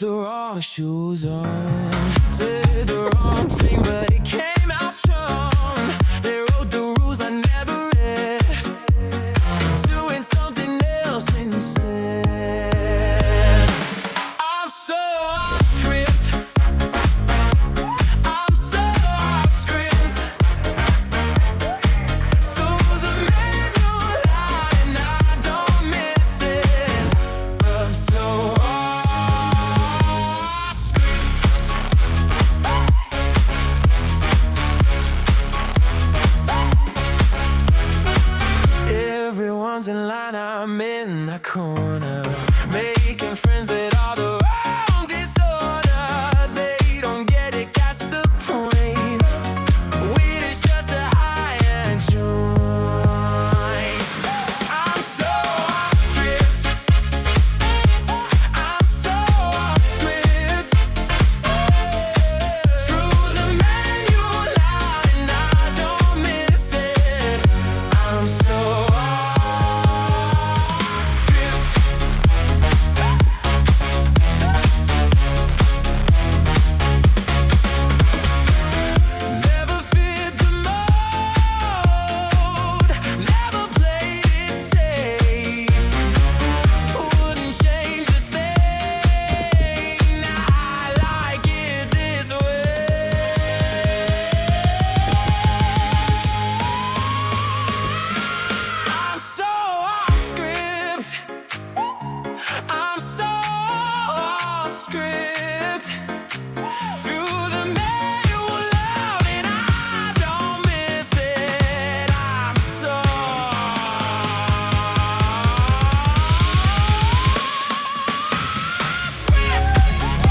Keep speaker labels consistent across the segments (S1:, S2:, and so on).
S1: with the wrong shoes on. Said the wrong thing, but it came out strong. They wrote the rules I never read, doing something else instead. I'm so off script. I'm so off script. So the manual line, I don't miss it. I'm so off script. Everyone's in line, I'm in the corner, making friends with all the wrong disorder. They don't get it, that's the point. Weed is just a high-end joint. I'm so off script. I'm so off script. Through the manual line, I don't miss it. I'm so off script. Never fit the mold, never played it safe. Wouldn't change a thing, I like it this way. I'm so off script. I'm so off script. Through the manual loud and I don't miss it. I'm so off script. I'm so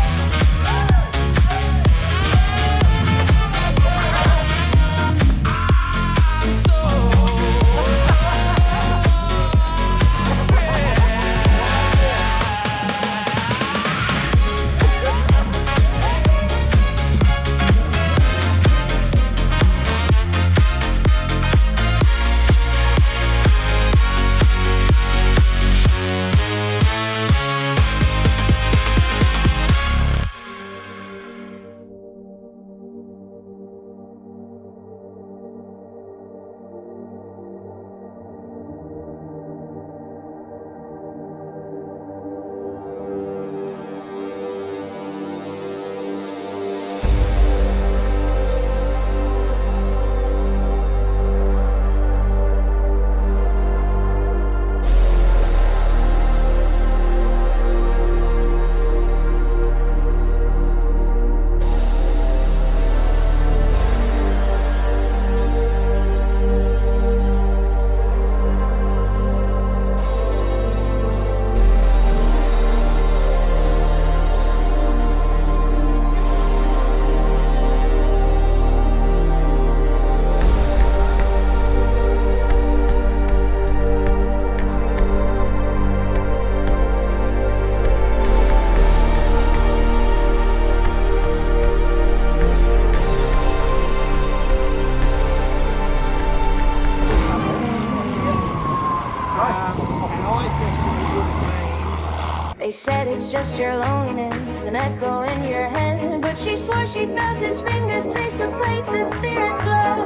S2: They said it's just your loneliness, an echo in your head. But she swore she felt his fingers taste the places fear and glow.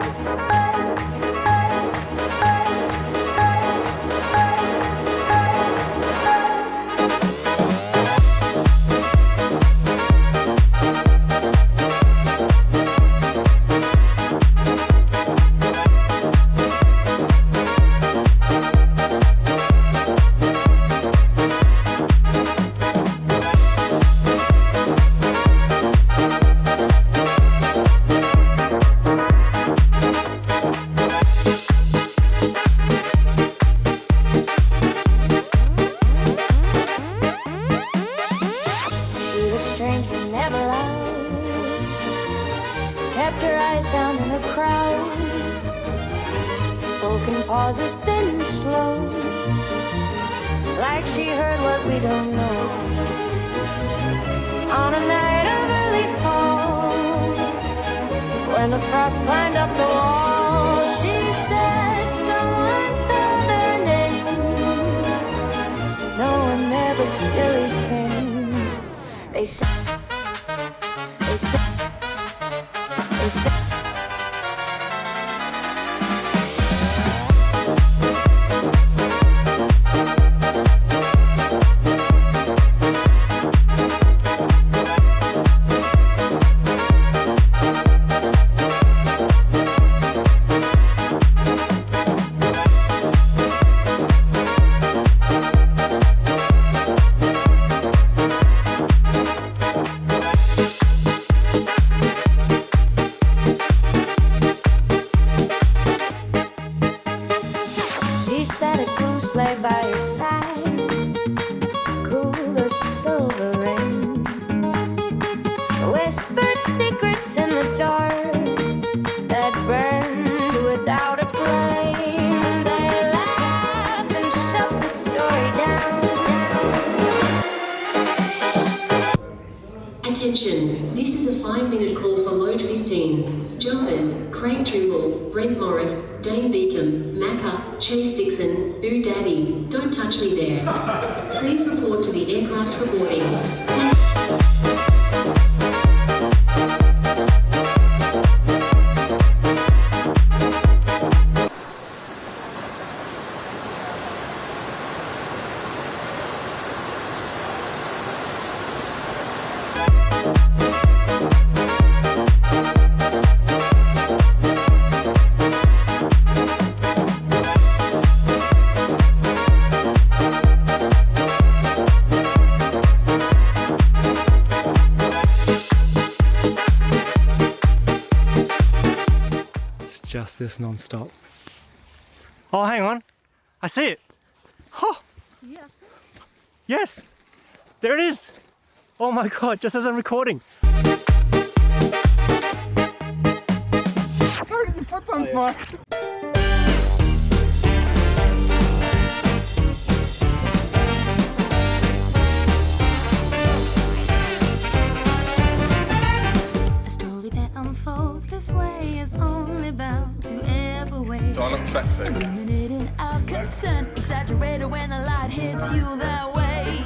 S2: She was strange but never loud, kept her eyes down in a crowd, spoken pauses thin and slow, like she heard what we don't know. On a night of early fall, when the frost climbed up the wall, she said someone called her name. No one there, but still he came. They say, they say, they say. She sat a goose lay by her side, cool as silver rain. Whispered secrets in the dark that burned without a flame. They laughed and shut the story down.
S3: Attention, this is a 5-minute call for Load 15. Jumpers, Craig Trimble, Brent Morris, Dane Beacom, Macca, Chase Dixon, Boo Daddy, don't touch me there. Please report to the aircraft for boarding.
S4: Just this non-stop. Oh, hang on. I see it. Oh. Yeah. Yes. There it is. Oh my God, just as I'm recording.
S5: Don't get your foot on fire.
S2: A story that unfolds this way is only bound to ever wait.
S5: Do I look sexy?
S2: Illuminating our consent, exaggerated when the light hits you that way.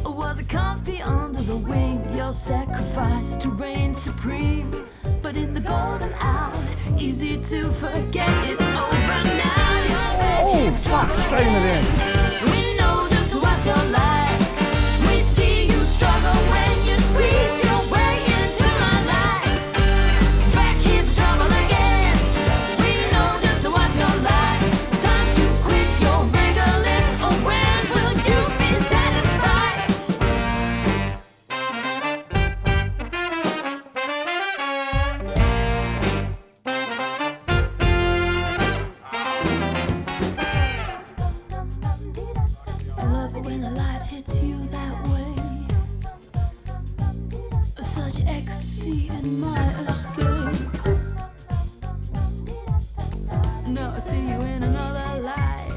S2: Was it comfy under the wing? Your sacrifice to reign supreme. But in the golden hour, easy to forget it's over now. You're ready for trouble
S5: Straight in the
S2: again.
S5: end.
S2: We know just what you're like. We see you struggle when you squeeze your way into my life. Back here for trouble again. We know just what you're like. Time to quit your wriggling. Oh, when will you be satisfied? I love it when the light hits you that way. Such ecstasy in my escape. Now I see you in another light.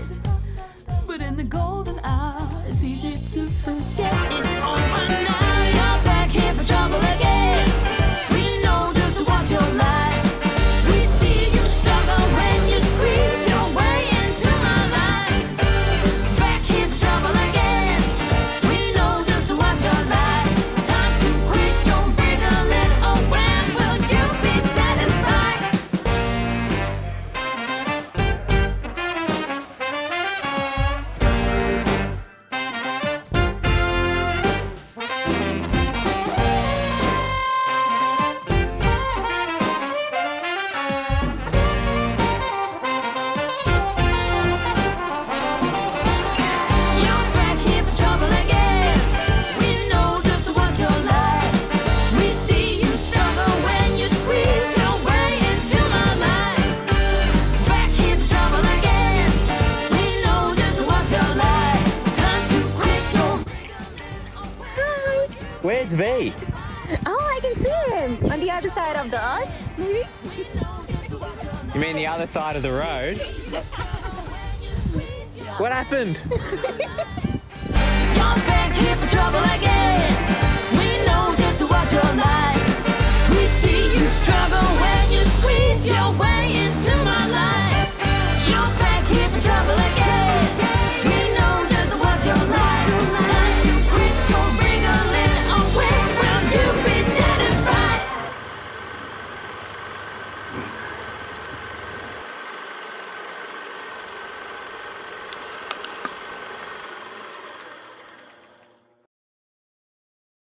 S2: But in the golden hour, it's easy to forget it's over now. You're back here for trouble again. We know just what you're like. We see you struggle when you squeeze your way into my life. Back here for trouble again. We know just what you're like. Time to quit your wriggling. Oh, when will you be satisfied? You're back here for trouble again. We know just what you're like. We see you struggle when you squeeze your way into my life. Back here for trouble again. We know just what you're like. Time to quit your wriggling.
S4: Where's V?
S6: Oh, I can see him on the other side of the earth, maybe?
S4: You mean the other side of the road? What happened?
S2: You're back here for trouble again.